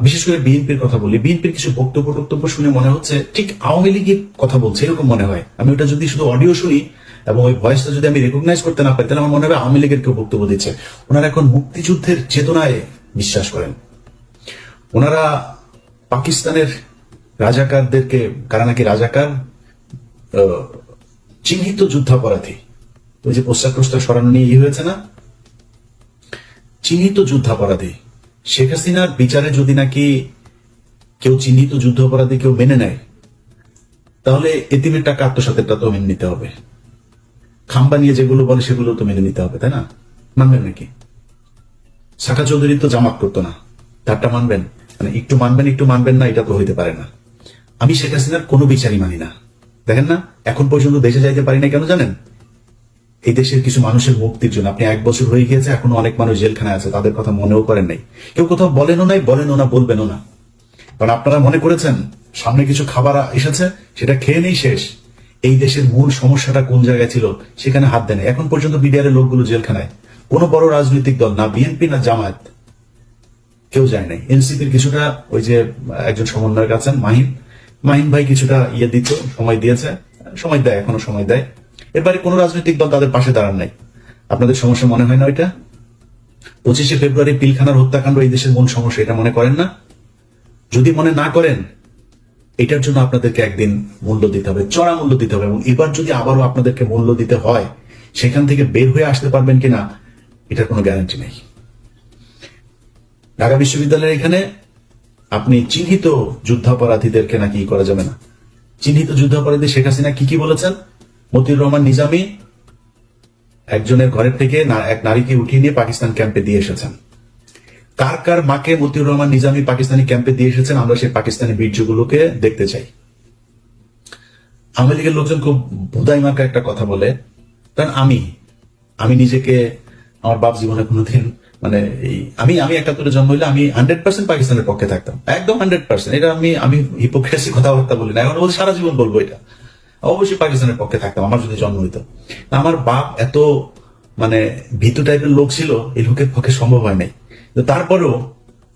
বিশেষ করে বিএনপির কথা বলি, বিএনপির কিছু বক্তব্য শুনে মনে হচ্ছে ঠিক আওয়ামী লীগের কথা বলছে, এরকম মনে হয়। আমি ওটা যদি শুধু অডিও শুনি এবং ওই ভয়েসটা যদি আমি রেকগনাইজ করতে না পারি, তাহলে আমার মনে হবে আওয়ামী লীগের কেউ বক্তব্য দিচ্ছে। ওনারা এখন মুক্তিযুদ্ধের চেতনায় বিশ্বাস করেন। ওনারা পাকিস্তানের রাজাকারদেরকে, কারা নাকি রাজাকার, চিহ্নিত যুদ্ধাপরাধী, ওই যে পোস্টার টোস্টার সরানো নিয়ে হয়েছে না, চিহ্নিত যুদ্ধাপরাধী। শেখ হাসিনার বিচারে যদি নাকি কেউ চিহ্নিত যুদ্ধ অপরাধী কেউ মেনে নেয়, তাহলে এতিমের টাকা আত্মসাতেরটা তো মেনে নিতে হবে। খাম্বা নিয়ে যেগুলো বলে সেগুলো তো মেনে নিতে হবে, তাই না? মানবেন নাকি? শাখা চৌধুরী তো জামাত করতো না, তারটা মানবেন? মানে একটু মানবেন না, এটা তো হইতে পারে না। আমি শেখ হাসিনার কোনো বিচারই মানি না। দেখেন না, এখন পর্যন্ত দেশে যাইতে পারি না কেন জানেন? এই দেশের কিছু মানুষের মুক্তির জন্য। আপনি 1 বছর হয়ে গিয়েছে, এখনো অনেক মানুষ জেলখানায় আছে, তাদের কথা মনেও করেন নাই। কেউ কোথাও বলেনও না, বলবেনও না। কারণ আপনারা মনে করেছেন সামনে কিছু খাবার এসেছে, সেটা খেয়ে নেই শেষ। এই দেশের মূল সমস্যাটা কোন জায়গায় ছিল সেখানে হাত দেয়। এখন পর্যন্ত বিডিআরের লোকগুলো জেলখানায়। কোন বড় রাজনৈতিক দল, না বিএনপি না জামায়াত, কেউ যায় নাই। এনসিপির কিছুটা, ওই যে একজন সমন্বয়ক আছেন মাহিন ভাই, কিছুটা দিত, সময় দিয়েছে, সময় দেয়, এখনো সময় দেয়। এরপরে কোন রাজনৈতিক দল তাদের পাশে দাঁড়ান নাই। আপনাদের সমস্যা মনে হয় না ওইটা? 25শে ফেব্রুয়ারি পিলখানার হত্যাকাণ্ড এই দেশের মূল সমস্যা, এটা মনে করেন না? যদি মনে না করেন, এটার জন্য আপনাদেরকে একদিন মূল্য দিতে হবে, চড়া মূল্য দিতে হবে। এবং এবার যদি আবারও আপনাদেরকে মূল্য দিতে হয়, সেখান থেকে বের হয়ে আসতে পারবেন কিনা এটার কোনো গ্যারান্টি নেই। ঢাকা বিশ্ববিদ্যালয়ের এখানে আপনি চিহ্নিত যুদ্ধাপরাধীদেরকে নাকি করা যাবে না। চিহ্নিত যুদ্ধাপরাধী শেখ হাসিনা কি বলেছেন? মতিউর রহমান নিজামী একজনের ঘরের থেকে এক নারীকে উঠিয়ে নিয়ে পাকিস্তান ক্যাম্পে দিয়ে এসেছেন। কার মাকে মতিউর রহমান নিজামী পাকিস্তানি ক্যাম্পে দিয়ে এসেছেন, আমরা সেই পাকিস্তানি বীর্যগুলোকে দেখতে চাই। আওয়ামী লীগের লোকজন খুব ভোদাই মার্কা একটা কথা বলে, কারণ আমি নিজেকে, আমার বাপ জীবনে কোনোদিন, মানে আমি 71-এ জন্ম হইলে আমি 100% পাকিস্তানের পক্ষে থাকতাম, একদম 100%। এটা আমি হিপোক্রেসি কথাবার্তা বলি না, এখন বলছি সারা জীবন বলবো এটা। অবশ্যই পাকিস্তানের পক্ষে থাকতাম আমার যদি জন্ম হইতো। আমার বাপ এত মানে ভীতু টাইপের লোক ছিল, এই লোকের পক্ষে সম্ভব হয় নাই। তারপরেও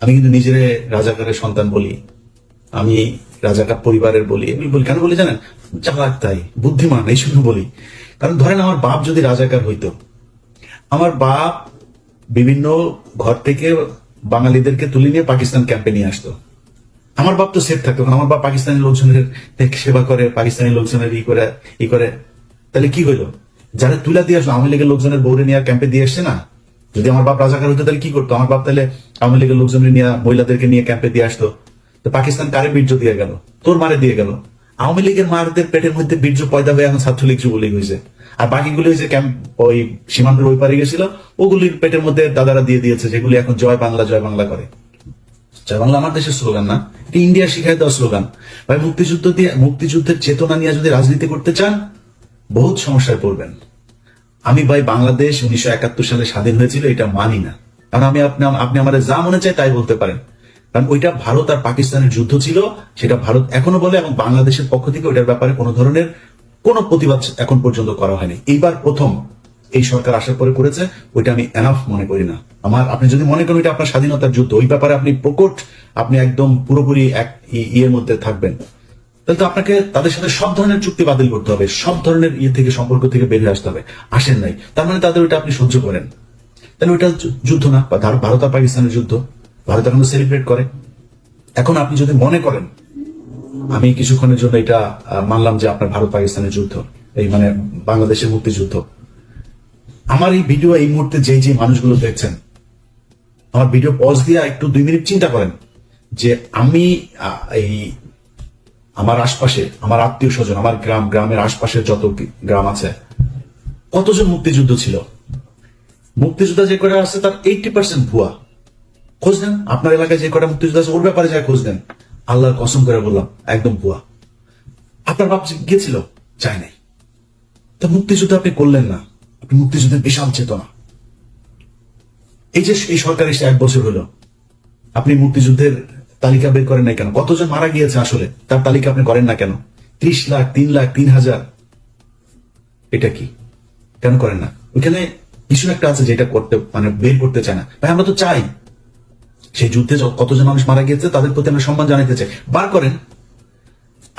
আমি কিন্তু নিজের রাজাকারের সন্তান বলি, আমি রাজাকার পরিবারের বলি। এগুলো বলি কেন বলি জানেন? চালাক, তাই বুদ্ধিমান, এই জন্য বলি। কারণ ধরেন আমার বাপ যদি রাজাকার হইতো, আমার বাপ বিভিন্ন ঘর থেকে বাঙালিদেরকে তুলে নিয়ে পাকিস্তান ক্যাম্পে নিয়ে আসতো, আমার বাপ তো সেফ থাকতো। কারণ আমার বাপ পাকিস্তানি লোকজনের সেবা করে, পাকিস্তানি লোকজনের ই করে। তাহলে কি হইলো? যারা তুলা দিয়ে আসলো, আওয়ামী লীগের লোকজনের বউরে নিয়ে ক্যাম্পে দিয়ে আসছে না। যদি আমার বাপ রাজাকার হইতো তাহলে কি করতো? আমার বাপ তাহলে আওয়ামী লীগের লোকজনের নিয়ে, মহিলাদেরকে নিয়ে ক্যাম্পে দিয়ে আসতো। তো পাকিস্তান কারে বীর্য দিয়ে গেল? তোর মারে দিয়ে গেল। আওয়ামী লীগের মারদের পেটের মধ্যে বীর্য পয়দা হয়ে এখন ছাত্রলীগ যুবলীগ হয়েছে। আর বাকিগুলি হয়েছে ক্যাম্প, ওই সীমান্তের ওই পারে গেছিল, ওগুলির পেটের মধ্যে দাদারা দিয়ে দিয়েছে, যেগুলি এখন জয় বাংলা করে। জয় বাংলা আমার দেশের স্লোগান না, ইন্ডিয়া শিখায় দেওয়া স্লোগান। ভাই, মুক্তিযুদ্ধের চেতনা নিয়ে যদি রাজনীতি করতে চান, বহুত সমস্যায় পড়বেন। আমি ভাই, বাংলাদেশ 1971 সালে স্বাধীন হয়েছিল এটা মানি না। কারণ আপনি আমাদের যা মনে চায় তাই বলতে পারেন, কারণ ওইটা ভারত আর পাকিস্তানের যুদ্ধ ছিল, সেটা ভারত এখনো বলে, এবং বাংলাদেশের পক্ষ থেকে ওইটার ব্যাপারে কোনো ধরনের কোনো প্রতিবাদ এখন পর্যন্ত করা হয়নি। এইবার প্রথম এই সরকার আসার পরে করেছে, ওইটা আমি এনাফ মনে করি না। আপনি যদি মনে করেন এটা আপনার স্বাধীনতার যুদ্ধ, ওই ব্যাপারে আপনি প্রকট, আপনি একদম পুরোপুরি এক ইয়ের মধ্যে থাকবেন, তাহলে তো আপনাকে তাদের সাথে সব ধরনের চুক্তি বাতিল করতে হবে, সব ধরনের থেকে সম্পর্ক থেকে বের হয়ে আসতে হবে। আসেন নাই, তার মানে তাদের ওইটা আপনি সহ্য করেন, তাহলে ওইটা যুদ্ধ না। ভারত আর পাকিস্তানের যুদ্ধ ভারত এখন সেলিব্রেট করে। এখন আপনি যদি মনে করেন, আমি কিছুক্ষণের জন্য এটা মানলাম যে আপনার ভারত পাকিস্তানের যুদ্ধ, এই মানে বাংলাদেশের মুক্তিযুদ্ধ। আমার এই ভিডিও এই মুহূর্তে যে মানুষগুলো দেখছেন, আমার ভিডিও পজ দিয়ে একটু 2 মিনিট চিন্তা করেন যে আমি আমার আশপাশে, আমার আত্মীয় স্বজন, আমার গ্রামের আশপাশের যত গ্রাম আছে, কতজন মুক্তিযুদ্ধ ছিল। মুক্তিযোদ্ধা যে কটা আছে তার 80% ভুয়া। খোঁজ নেন, আপনার এলাকায় যে কটা মুক্তিযোদ্ধা আছে ওর ব্যাপারে যায় খোঁজ নেন। আল্লাহর কসম করে বললাম, একদম ভুয়া। আপনার বাপ গিয়েছিল? চাই নাই। তা মুক্তিযুদ্ধ আপনি করলেন না। আপনি মুক্তিযুদ্ধের বিশাল চেতনা, এই যে এই সরকার এসে 1 বছর হলো, আপনি মুক্তিযুদ্ধের তালিকা বের করেন নাই কেন? কতজন মারা গিয়েছে আসলে তার তালিকা আপনি করেন না কেন? 30 লাখ, 3 লাখ, 3,000, এটা কি কেন করেন না? ওইখানে কিছু একটা আছে যেটা করতে, মানে বের করতে চায় না। ভাই, আমরা তো চাই, সেই যুদ্ধে কতজন মানুষ মারা গিয়েছে তাদের প্রতি আমরা সম্মান জানাতে চাই। বার করেন,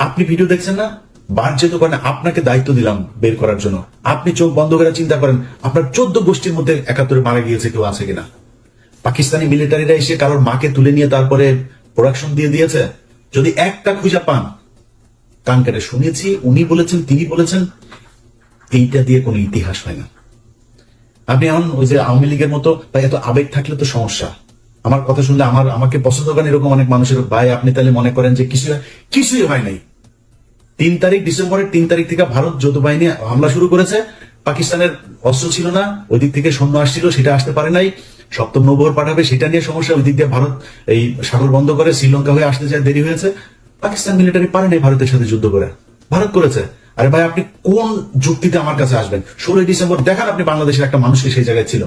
আপনি ভিডিও দেখছেন না, বার যেহেতু করেন, আপনাকে দায়িত্ব দিলাম বের করার জন্য। আপনি চোখ বন্ধ করে চিন্তা করেন আপনার 14 গোষ্ঠীর মধ্যে 71 মারা গিয়েছে কেউ আছে কিনা। পাকিস্তানি মিলিটারিরা এসে কারোর মাকে তুলে নিয়ে তারপরে প্রোডাকশন দিয়ে দিয়েছে, যদি একটা খুঁজে পান কান কেটে শুনেছি, উনি বলেছেন, তিনি বলেছেন, এইটা দিয়ে কোনো ইতিহাস হয় না। আপনি এখন ওই যে আওয়ামী লীগের মতো ভাই এত আবেগ থাকলে তো সমস্যা। আমার কথা শুনলে আমাকে পছন্দ করেন এরকম অনেক মানুষের ভাই আপনি তাহলে মনে করেন যে কিছুই হয় নাই। 3 তারিখ ডিসেম্বরের 3 তারিখ থেকে ভারত যৌথ বাহিনী হামলা শুরু করেছে, পাকিস্তানের অস্ত্র ছিল না, ওই দিক থেকে সৈন্য আসছিল, সেটা আসতে পারে নাই, সপ্তম নৌবহর পাঠাবে সেটা নিয়ে সমস্যা, ওই দিক দিয়ে ভারত এই সাগর বন্ধ করে শ্রীলঙ্কা হয়ে আসতে চায়, দেরি হয়েছে। পাকিস্তান মিলিটারি পারে নাই ভারতের সাথে যুদ্ধ করে, ভারত করেছে। আরে ভাই আপনি কোন যুক্তিতে আমার কাছে আসবেন? 16 ডিসেম্বর দেখান আপনি বাংলাদেশের একটা মানুষকে সেই জায়গায় ছিল,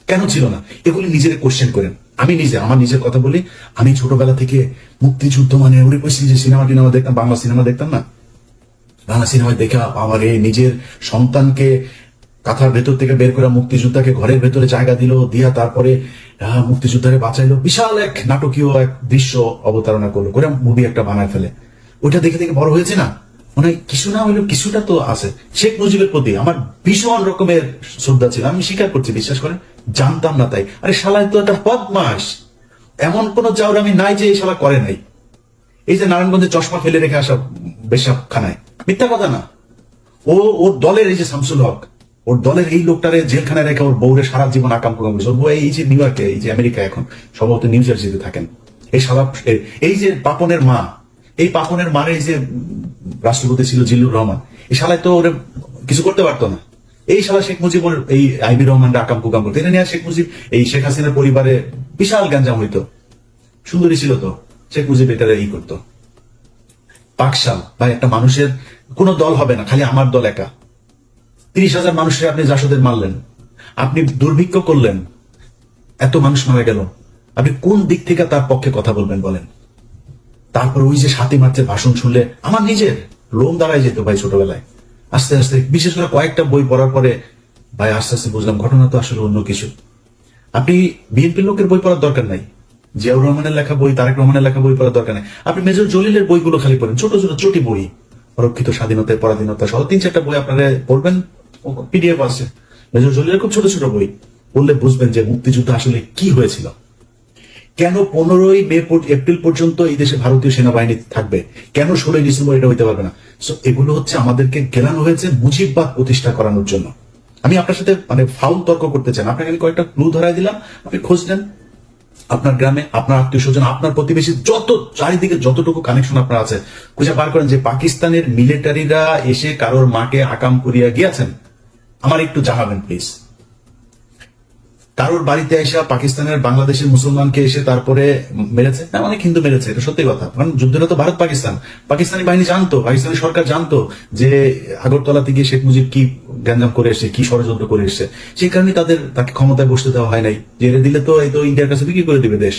কেন ছিল না? এগুলি নিজের কোশ্চেন করেন। আমি আমার নিজের কথা বলি, আমি ছোটবেলা থেকে মুক্তিযুদ্ধ মানে ওরে কইছি যে সিনেমা টিনেমা দেখতাম, বাংলা সিনেমা দেখতাম না, বাংলা সিনেমায় দেখা আমার এই নিজের সন্তানকে কাঁথার ভেতর থেকে বের করে মুক্তিযোদ্ধাকে ঘরের ভেতরে জায়গা দিল, দিয়া তারপরে মুক্তিযোদ্ধাকে বাঁচাইলো, বিশাল এক নাটকীয় এক দৃশ্য অবতারণা করলো, করে মুভি একটা বানায় ফেলে। ওইটা দেখে দেখে বড় হয়েছে না, মানে কিছু না হলেও কিছুটা তো আছে। শেখ মুজিবের প্রতি আমার ভীষণ রকমের শ্রদ্ধা ছিল, আমি স্বীকার করছি, বিশ্বাস করেন, জানতাম না তাই। আরে শালায় তো একটা বদমাস, এমন কোন চাউর আমি নাই যে এই শালা করে নাই। এই যে নারায়ণগঞ্জে চশমা ফেলে রেখে আসা বেশাবখানায়, মিথ্যা কথা না। ওর দলের এই যে শামসুল হক, ওর দলের এই লোকটারে জেলখানায় রেখে ওর বউরে সারা জীবন আকাম কুকাম করেছে। ওর বউ এই যে নিউ ইয়র্কে, এই যে আমেরিকা, এখন সম্ভবত নিউ জার্সিতে থাকেন। এই শালা এই যে পাপনের মা, এই পাপনের মারে এই যে রাষ্ট্রপতি ছিল জিল্লুর রহমান, এই শালায় তো ওরে কিছু করতে পারতো না। এই শালা শেখ মুজিবুর এই আইবি রহমানরা আকাম কুকাম করতো, এটা নিয়ে শেখ মুজিব এই শেখ হাসিনার পরিবারে বিশাল গ্যাঞ্জাম হইতো। সুন্দরী ছিল তো শেখ মুজিব, এটারে ই করতো। পাকশাল ভাই, একটা মানুষের কোন দল হবে না, খালি আমার দল একা। 30,000 মানুষের আপনি জাসদের মারলেন, আপনি দুর্ভিক্ষ করলেন, এত মানুষ মারা গেল, আপনি কোন দিক থেকে তার পক্ষে কথা বলবেন বলেন? তারপর ওই যে 7ই মার্চের ভাষণ শুনলে আমার নিজের লোম দাঁড়ায় যেত ভাই ছোটবেলায়। আস্তে আস্তে বিশেষ করে কয়েকটা বই পড়ার পরে ভাই আস্তে আস্তে বুঝলাম ঘটনা তো আসলে অন্য কিছু। আপনি বিএনপির লোকের বই পড়ার দরকার নাই, জিয়াউর রহমানের লেখা বই, তারেক রহমানের লেখা বই পড়ার দরকার নাই। আপনি মেজর জলিলের বইগুলো খালি পড়েন, ছোট ছোট চটি বই, অরক্ষিত স্বাধীনতায় পরাধীনতা সহ 3-4টা বই আপনারা পড়বেন, পিডিএফ আছে। মেজর জলিলের খুব ছোট ছোট বই পড়লে বুঝবেন যে মুক্তিযুদ্ধ আসলে কি হয়েছিল, কেন 15ই মে এপ্রিল পর্যন্ত এই দেশে ভারতীয় সেনাবাহিনী থাকবে, কেন 16ই ডিসেম্বর এটা হইতে পারবে না। এগুলো হচ্ছে আমাদেরকে গেলানো হয়েছে মুজিববাদ প্রতিষ্ঠা করানোর জন্য। আমি আপনার সাথে মানে ফাউল তর্ক করতে চান, আপনাকে আমি কয়েকটা ক্লু ধরাই দিলাম, আপনি খোঁজ নেন। আপনার গ্রামে, আপনার আত্মীয় স্বজন, আপনার প্রতিবেশী, যত চারিদিকে যতটুকু কানেকশন আপনার আছে, খুঁজে বার করেন যে পাকিস্তানের মিলিটারিরা এসে কারোর মাকে আকাম করিয়া গিয়েছেন, আমার একটু জানাবেন প্লিজ। কারোর বাড়িতে এসে পাকিস্তানের বাংলাদেশের মুসলমানকে এসে তারপরে মেরেছে, হ্যাঁ অনেক হিন্দু মেরেছে, এটা সত্যি কথা। কারণ যুদ্ধটা তো ভারত পাকিস্তান, পাকিস্তানি বাহিনী জানতো, পাকিস্তানি সরকার জানতো যে আগরতলাতে গিয়ে শেখ মুজিব কি গ্যাঞ্জাম করে এসছে, কি ষড়যন্ত্র করে এসছে, সেই কারণে তাকে ক্ষমতায় বসতে দেওয়া হয় নাই। জেলে দিলে তো এই তো ইন্ডিয়ার কাছে বিক্রি করে দিবে দেশ,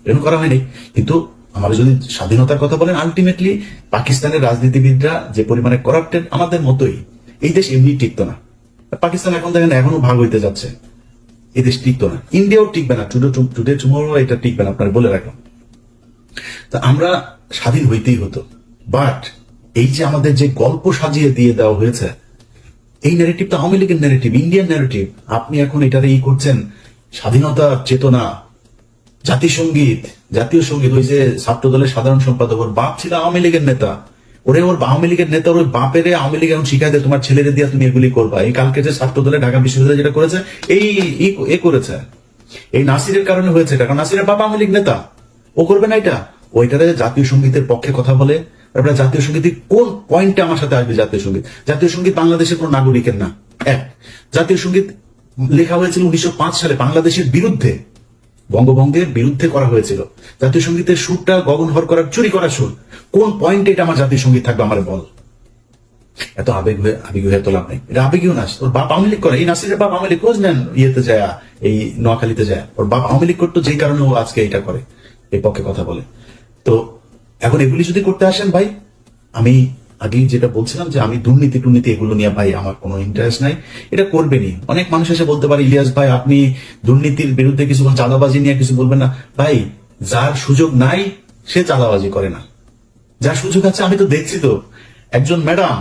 এরকম করা হয়নি। কিন্তু আমরা যদি স্বাধীনতার কথা বলেন, আলটিমেটলি পাকিস্তানের রাজনীতিবিদরা যে পরিমাণে করাপ্টেড, আমাদের মতোই, এই দেশ এমনি টিকতো না। পাকিস্তান এখন দেখেন এখনো ভাগ হইতে যাচ্ছে, এই দেশ টিকতো না, ইন্ডিয়াও টিকবে না, টুডে টুমরো এটা টিকবে না, আপনার বলে রাখলাম। তা আমরা স্বাধীন হইতেই হতো, বাট এই যে আমাদের যে গল্প সাজিয়ে দিয়ে দেওয়া হয়েছে, এই ন্যারেটিভ তো আওয়ামী লীগের ন্যারেটিভ, ইন্ডিয়ান ন্যারেটিভ। আপনি এখন এটারে ই করছেন, স্বাধীনতা চেতনা, জাতীয় সঙ্গীত। ওই যে ছাত্র দলের সাধারণ সম্পাদক, ওর বাপ ছিল আওয়ামী লীগের নেতা, ওর আওয়ামী লীগের নেতা, ওর বাপের আওয়ামী লীগ এখন শিখাই দেয় তোমার ছেলেরে দিয়া তুমি এগুলি করবা। এই কালকে যে ছাত্র দলে ঢাকা বিশ্ববিদ্যালয় যেটা করেছে, এই করেছে, এই নাসিরের কারণে হয়েছে এটা, কারণ নাসিরের বাবা আওয়ামী লীগ নেতা, ও করবে না এটা। ওইটারে জাতীয় সঙ্গীতের পক্ষে কথা বলে। তারপরে জাতীয় সঙ্গীত কোন পয়েন্টে আমার সাথে আসবে? জাতীয় সঙ্গীত বাংলাদেশের কোন নাগরিকের না। জাতীয় সঙ্গীত লেখা হয়েছিল 1905 সালে বাংলাদেশের বিরুদ্ধে, বঙ্গভঙ্গের বিরুদ্ধে করা হয়েছিল। জাতীয় সঙ্গীতের সুরটা গগন হর করার, চুরি করার সুর। কোন পয়েন্টে এটা আমার জাতীয় সঙ্গীত থাকবে আমার বল? এত আবেগী হয়ে তো লাভ নেই, এটা আবেগীও না। ওর বাপ আওয়ামী লীগ করে, এই নাসিরের বাপ আওয়ামী লীগ, খোঁজ নেন ইয়েতে যায়, এই নোয়াখালীতে যায়, ওর বাপ আওয়ামী লীগ করতো, যেই কারণে ও আজকে এটা করে, এই পক্ষে কথা বলে। তো এখন এগুলি যদি করতে আসেন ভাই, আমি আগেই যেটা বলছিলাম যে আমি দুর্নীতি এগুলো নিয়ে ভাই আমার কোনো ইন্টারেস্ট নাই, এটা করবেনই। অনেক মানুষ এসে বলতে পারে ইলিয়াস ভাই আপনি দুর্নীতির বিরুদ্ধে কিছু, চাঁদাবাজি নিয়ে কিছু বলবেন না। ভাই যার সুযোগ নাই সে চাঁদাবাজি করে না, যার সুযোগ আছে, আমি তো দেখছি তো একজন ম্যাডাম,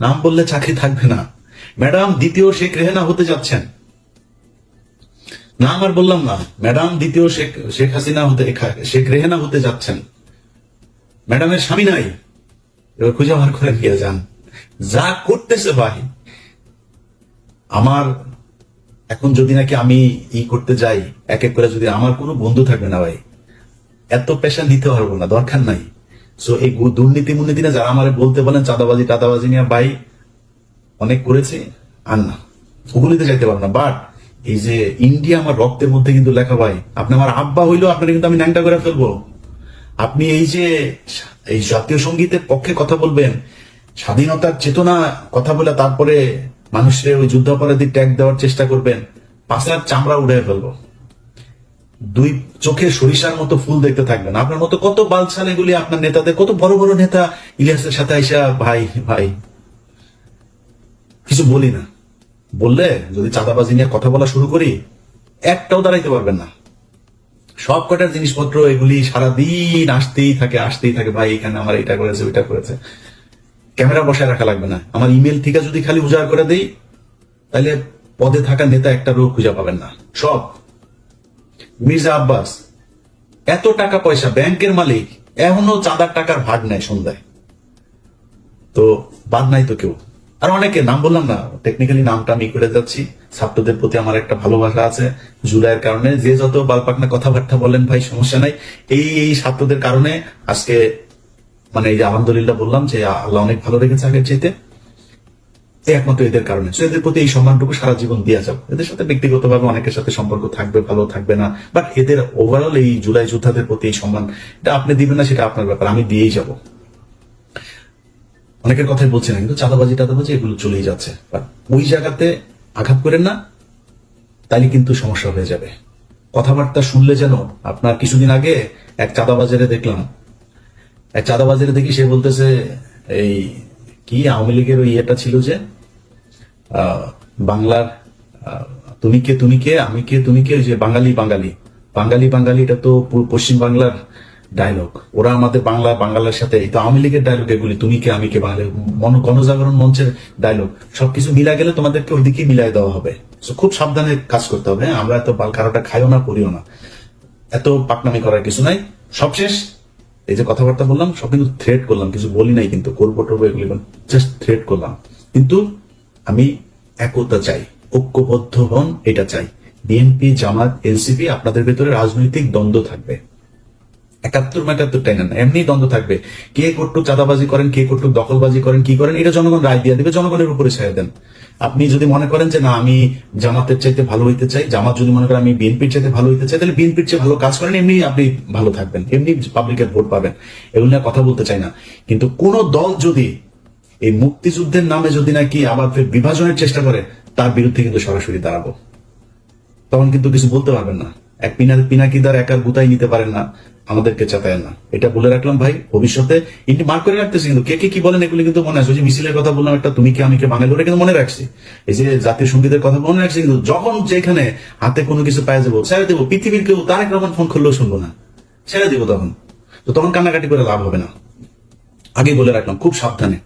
নাম বললে চাকরি থাকবে না, ম্যাডাম দ্বিতীয় শেখ রেহানা হতে যাচ্ছেন, নাম আর বললাম না, ম্যাডাম দ্বিতীয় শেখ হাসিনা হতে, শেখ রেহানা হতে যাচ্ছেন। ম্যাডামের স্বামী নাই, এবার খুঁজে বার করে নিয়ে যান। যা করতেছে ভাই, আমার এখন যদি নাকি আমি করতে যাই এক এক করে, যদি আমার কোনো বন্ধু থাকবে না ভাই, এত পেশা নিতে পারবো না, দরকার নাই। সো এই দুর্নীতি মুর্নীতি না যারা আমার বলতে বলেন চাঁদাবাজি টাদাবাজি নিয়ে, ভাই অনেক করেছি, আর না ওগুলিতে যাইতে পারবো না। বাট এই যে ইন্ডিয়া আমার রক্তের মধ্যে কিন্তু লেখা ভাই, আপনি আমার আব্বা হইলেও আপনার কিন্তু আমি ন্যাংটা করে ফেলবো। আপনি এই যে এই জাতীয় সঙ্গীতের পক্ষে কথা বলবেন, স্বাধীনতার চেতনা কথা বলে তারপরে মানুষের ওই যুদ্ধাপরাধী ট্যাগ দেওয়ার চেষ্টা করবেন, পাশার চামড়া উড়ে ফেলবো। দুই চোখে সরিষার মতো ফুল দেখতে থাকবেন। আপনার মতো কত বালছাল এগুলি আপনার নেতাদের, কত বড় বড় নেতা ইলিয়াসের সাথে আইসা ভাই ভাই কিছু বলি না, বললে যদি চাঁদাবাজি নিয়ে কথা বলা শুরু করি একটাও দাঁড়াইতে পারবেন না। সব কটার জিনিসপত্র এগুলি সারাদিন আসতেই থাকে ভাই এখানে আমার এটা করেছে ওইটা করেছে। ক্যামেরা বসায় রাখা লাগবে না, আমার ইমেল থেকে যদি খালি উজাড় করে দেই তাহলে পদে থাকা নেতা একটা রোগ খুঁজে পাবেন না। সব মির্জা আব্বাস এত টাকা পয়সা, ব্যাংকের মালিক, এখনো চাঁদার টাকার ভাগ নেয় সন্ধ্যায়, তো বাদ নাই তো কেউ। আর অনেকে নাম বললাম না, টেকনিক্যালি নামটা আমি করে যাচ্ছি। ছাত্রদের প্রতি আমার একটা ভালোবাসা আছে জুলাইয়ের কারণে, যে যত বালপাকনা কথাবার্তা বলেন ভাই সমস্যা নাই, এই ছাত্রদের কারণে আজকে মানে এই যে আলহামদুলিল্লাহ বললাম যে আল্লাহ অনেক ভালো রেখেছে আগের চাইতে, একমাত্র এদের কারণে। এদের প্রতি এই সম্মানটুকু সারা জীবন দিয়ে যাবো। এদের সাথে ব্যক্তিগতভাবে অনেকের সাথে সম্পর্ক থাকবে, ভালো থাকবে না, বাট এদের ওভারঅল এই জুলাই যোদ্ধাদের প্রতি এই সম্মান, এটা আপনি দিবেন না সেটা আপনার ব্যাপার, আমি দিয়েই যাব। অনেকের কথাই বলছি না, কিন্তু চাঁদাবাজি টাদাবাজি এগুলো চলেই যাচ্ছে, বাট ওই জায়গাতে আঘাত করেন না, তাইলে কিন্তু সমস্যা হয়ে যাবে। কথাবার্তা শুনলে যেন আপনার, কিছুদিন আগে এক চাঁদাবাজারে দেখলাম, এক চাঁদাবাজারে দেখি সে বলতেছে এই কি আওয়ামী লীগের ওই ইয়েটা ছিল যে বাংলার তুমি কে আমি কে তুমি কে, ওই যে বাঙালি, এটা তো পশ্চিম বাংলার ডায়লগ, ওরা আমাদের বাংলার সাথে, তো আওয়ামী লীগের ডায়লগ এগুলি, তুমি কে আমি কে বাঙালি, গণজাগরণ মঞ্চের ডায়লগ, সবকিছু মিলা গেলে তোমাদেরকে ওইদিকে মিলাই দেওয়া হবে। খুব সাবধানে কাজ করতে হবে। হ্যাঁ, আমরা এত কারোটা খাইও না, করিও না, এত পাকনামি করার কিছু নাই। সবশেষ এই যে কথাবার্তা বললাম সব কিন্তু থ্রেট করলাম, কিছু বলি নাই কিন্তু, করবো টরবো এগুলি জাস্ট থ্রেট করলাম। কিন্তু আমি একতা চাই, ঐক্যবদ্ধ হন, এটা চাই। বিএনপি জামাত এনসিপি আপনাদের ভেতরে রাজনৈতিক দ্বন্দ্ব থাকবে, 71 টাই না, এমনি দ্বন্দ্ব থাকবে। কে কটুক চাঁদাবাজি করেন, কে কটুক দখলবাজি করেন, কি করেন, এটা জনগণ রায় দিয়ে দেবে, জনগণের উপরে ছেড়ে দেন। আপনি যদি মনে করেন যে না আমি জামাতের চাইতে ভালো হইতে চাই, জামাত যদি মনে করেন আমি বিএনপির চাইতে ভালো হইতে চাই, তাহলে বিএনপির চেয়ে ভালো কাজ করেন, এমনি আপনি ভালো থাকবেন, এমনি পাবলিকের ভোট পাবেন। এগুলো নিয়ে কথা বলতে চাই না, কিন্তু কোন দল যদি এই মুক্তিযুদ্ধের নামে যদি নাকি আবার বিভাজনের চেষ্টা করে, তার বিরুদ্ধে কিন্তু সরাসরি দাঁড়াবো। তখন কিন্তু কিছু বলতে পারবেন না, এক পিনাকিদার একার গুতাই নিতে পারেন না, আমাদেরকে চাতায় না। এটা বলে রাখলাম ভাই, ভবিষ্যতে ইন্টি মার্ক করে রাখতেছি, কিন্তু কে কি বলেন এগুলি কিন্তু মনে আছে। ওই যে মিছিলের কথা বললাম একটা, তুমি কে আমি কে বাঙালি, ওটা কিন্তু মনে রাখছি। এই যে জাতীয় সঙ্গীতের কথা মনে রাখছি, কিন্তু যখন যেখানে হাতে কোনো কিছু পাই যাবো ছেড়ে দেবো, পৃথিবীর কেউ তারেক রহমান ফোন করলেও শুনবো না, ছেড়ে দিব তখন। তো তখন কান্নাকাটি করে লাভ হবে না। আগে বলে রাখলাম খুব সাবধানে,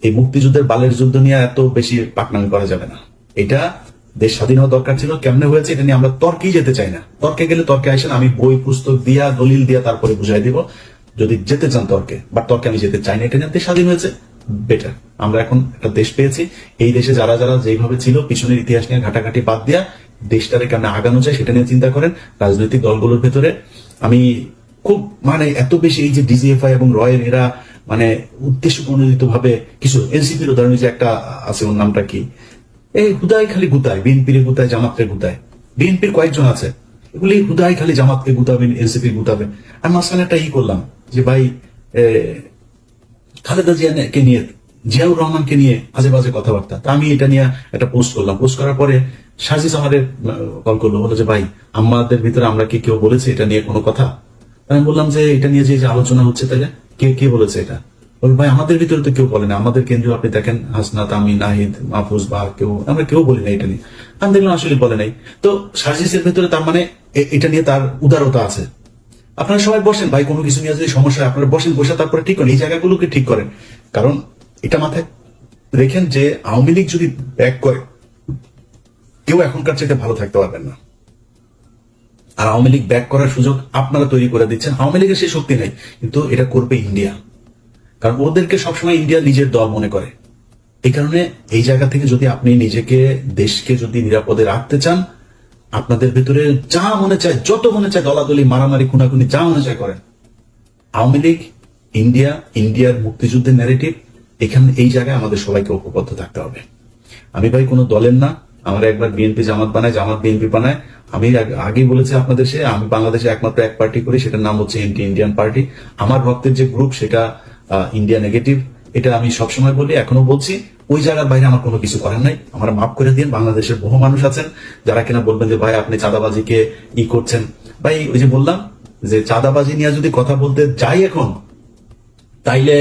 এই মুক্তিযুদ্ধের বালের যুদ্ধ নিয়ে এত বেশি পাকনামি করা যাবে না। এটা দেশ স্বাধীন হওয়া দরকার ছিল, কেমনে হয়েছে এটা নিয়ে আমরা তর্কেই যেতে চাই না। তর্কে গেলে তর্কে আসেন, আমি বই পুস্তক দিয়া দলিল দিয়া তারপরে বুঝাই দিব যদি যেতে চান তর্কে, বাট তর্কে আমি যেতে চাই না। এটা নিয়ে দেশ স্বাধীন হয়েছে, বেটার। আমরা এখন একটা দেশ পেয়েছি, এই দেশে যারা যারা যেভাবে ছিল পিছনের ইতিহাস নিয়ে ঘাটাঘাটি বাদ দিয়া দেশটারে কেমন আগানো যায় সেটা নিয়ে চিন্তা করেন। রাজনৈতিক দলগুলোর ভেতরে আমি খুব মানে এত বেশি এই যে ডিজিএফআই এবং রয়ের এরা মানে উদ্দেশ্য প্রণোদিত ভাবে কিছু, এনসিপির উদাহরণ যে একটা আছে, ওর নামটা কি, এই হুদাই খালি গুতায়, বিএনপির গুতায়, জামাতের গুতায়, বিএনপির কয়েকজন আছে এগুলি হুদাই খালি জামাতকে গুতাবে, এনসিপির গুতাবে। আমি মাঝখানে একটা করলাম যে ভাই খালেদা জিয়াকে নিয়ে, জিয়াউর রহমানকে নিয়ে আজে বাজে কথাবার্তা, তা আমি এটা নিয়ে একটা পোস্ট করলাম। পোস্ট করার পরে সাজিস আমাদের কল করলো, বলো যে ভাই আমাদের ভিতরে আমরা কি কেউ বলেছে এটা নিয়ে কোনো কথা? আমি বললাম যে এটা নিয়ে যে আলোচনা হচ্ছে তাহলে কে বলেছে এটা? বল ভাই আমাদের ভিতরে তো কেউ বলে না, আমাদের কেন্দ্রীয় আপনি দেখেন হাসনাত, আমি, নাহিদ, মাহফুজ বা আমরা কেউ বলি না এটা নিয়ে। আমি দেখলাম আসলে বলে নাই। তো সার্জিসের ভিতরে তার মানে এটা নিয়ে তার উদারতা আছে। আপনারা সবাই বসেন ভাই, কোনো কিছু নিয়ে যদি সমস্যা হয় আপনারা বসেন, বসে তারপরে ঠিক করেন, এই জায়গাগুলোকে ঠিক করেন। কারণ এটা মাথায় রেখেন যে আওয়ামী লীগ যদি ব্যাক করে, কেউ এখনকার চাইতে ভালো থাকতে পারবেন না। আর আওয়ামী লীগ ব্যাক করার সুযোগ আপনারা তৈরি করে দিচ্ছেন। আওয়ামী লীগের সেই শক্তি নাই, কিন্তু এটা করবে ইন্ডিয়া, কারণ ওদেরকে সবসময় ইন্ডিয়া নিজের দল মনে করে। এই কারণে এই জায়গা থেকে যদি আপনি নিজেকে, দেশকে যদি নিরাপদে রাখতে চান, আপনাদের ভিতরে যা মনে চায়, যত মনে চায় দলাদলি, মারামারি, খুনাখুনি, যা মনে চায় করেন। আওয়ামী লীগ, ইন্ডিয়া, ইন্ডিয়ার মুক্তিযুদ্ধের ন্যারেটিভ, এখানে এই জায়গায় আমাদের সবাইকে ঐক্যবদ্ধ থাকতে হবে। আমি ভাই কোনো দলের না, আমার একবার বিএনপি জামাত বানায়, জামাত বিএনপি বানায়। আমি আগেই বলেছি আপনাদের, আমি বাংলাদেশে একমাত্র এক পার্টি করি, সেটার নাম হচ্ছে এন্টি ইন্ডিয়ান পার্টি। আমার রক্তের যে গ্রুপ সেটা ইন্ডিয়া নেগেটিভ, এটা আমি সবসময় বলি, এখনো বলছি। ওই জায়গার বাইরে আমার কোনো কিছু করার নাই, আমার মাফ করে দিন। বাংলাদেশের বহু মানুষ আছেন যারা কিনা বলবেন যে ভাই আপনি চাঁদাবাজিকে করছেন। ভাই ওই যে বললাম যে চাঁদাবাজি নিয়ে যদি কথা বলতে যাই এখন, তাইলে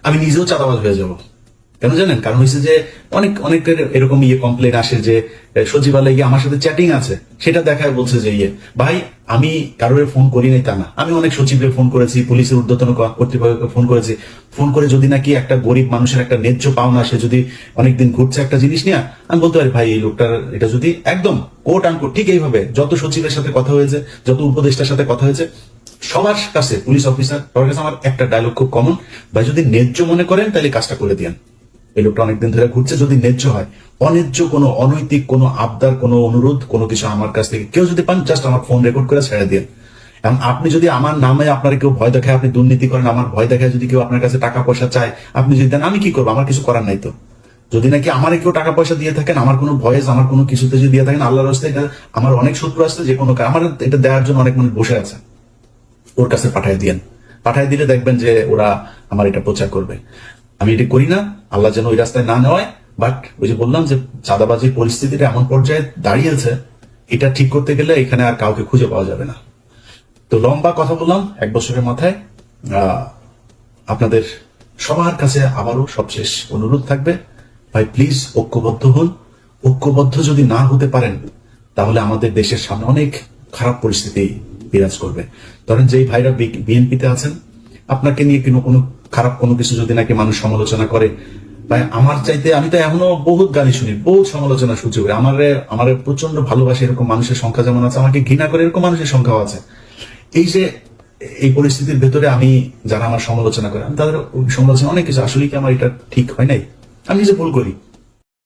আমি নিজেও চাঁদাবাজ হয়ে যাব। কেন জানেন? কারণ হচ্ছে যে অনেকের এরকম কমপ্লেন আসে যে সচিবালয়ে গিয়ে আমার সাথে চ্যাটিং আছে, সেটা দেখায় বলছে যে ভাই আমি কারোর ফোন করি নাই তা না, আমি অনেক সচিবকে ফোন করেছি, পুলিশের ঊর্ধ্বতন কর্তৃপক্ষকে ফোন করেছি। ফোন করে যদি নাকি একটা গরিব মানুষের একটা ন্যায্য পাওনা, সে যদি অনেকদিন ঘুরছে একটা জিনিস নিয়ে, আমি বলতে পারি ভাই এই লোকটার এটা যদি একদম কোট আনকোট ঠিক এইভাবে যত সচিবের সাথে কথা হয়েছে, যত উপদেষ্টার সাথে কথা হয়েছে, সবার কাছে, পুলিশ অফিসার সবার কাছে আমার একটা ডায়লগ খুব কমন, ভাই যদি ন্যায্য মনে করেন তাহলে কাজটা করে দিন। এই লোকটা অনেকদিন ধরে ঘুরছে, যদি ন্যায্য হয়, অন্যায্য কোনো, অনৈতিক কোনো আবদার, কোনো অনুরোধ, কোনো কিছু আমার কাছ থেকে কেউ যদি পান, জাস্ট আমার ফোন রেকর্ড করে ছেড়ে দিন। এবং আপনি যদি আমার নামে আপনার কেউ ভয় দেখায়, আপনি দুর্নীতি করেন, আমার ভয় দেখায় যদি কেউ আপনার কাছে টাকা পয়সা চায়, আপনি যদি দেন, আমি কি করবো? আমার কিছু করার নাই তো। যদি নাকি আমার কেউ টাকা পয়সা দিয়ে থাকেন, আমার কোনো ভয়েস, আমার কোনো কিছুতে যদি দিয়ে থাকেন, আল্লাহর রাস্তায়, এটা আমার অনেক শত্রু আসছে, যে কোনো আমার এটা দেওয়ার জন্য অনেক মানুষ বসে আছে, ওর কাছে পাঠায় দিয়েন। পাঠায় দিলে দেখবেন যে ওরা আমার এটা প্রচার করবে। আমি এটা করি না, আল্লাহ যেন ওই রাস্তায় না নেওয়ায়। বাট ওই যে বললাম যে চাঁদাবাজির পরিস্থিতিটা এমন পর্যায়ে দাঁড়িয়েছে, এটা ঠিক করতে গেলে এখানে আর কাউকে খুঁজে পাওয়া যাবে না। তো লম্বা কথা বললাম 1 বছরের মাথায়। আপনাদের সবার কাছে আবারও সবশেষ অনুরোধ থাকবে, ভাই প্লিজ ঐক্যবদ্ধ হন। ঐক্যবদ্ধ যদি না হতে পারেন, তাহলে আমাদের দেশের সামনে অনেক খারাপ পরিস্থিতি বিরাজ করবে। ধরেন যেই ভাইরা বিএনপিতে আছেন, আপনাকে নিয়ে কোনো খারাপ কোনো কিছু যদি নাকি মানুষ সমালোচনা করে, ভাই আমার চাইতে, আমি তো এখনো বহুত গালি শুনি, বহুত সমালোচনা সহ্য করি। আমার প্রচন্ড ভালোবাসে এরকম মানুষের সংখ্যা যেমন আছে, আমাকে ঘৃণা করে এরকম মানুষের সংখ্যাও আছে। এই যে এই পরিস্থিতির ভেতরে আমি, যারা আমার সমালোচনা করে, আমি তাদের সমালোচনা অনেক কিছু, আসলে কি আমার এটা ঠিক হয় নাই, আমি নিজে ভুল করি।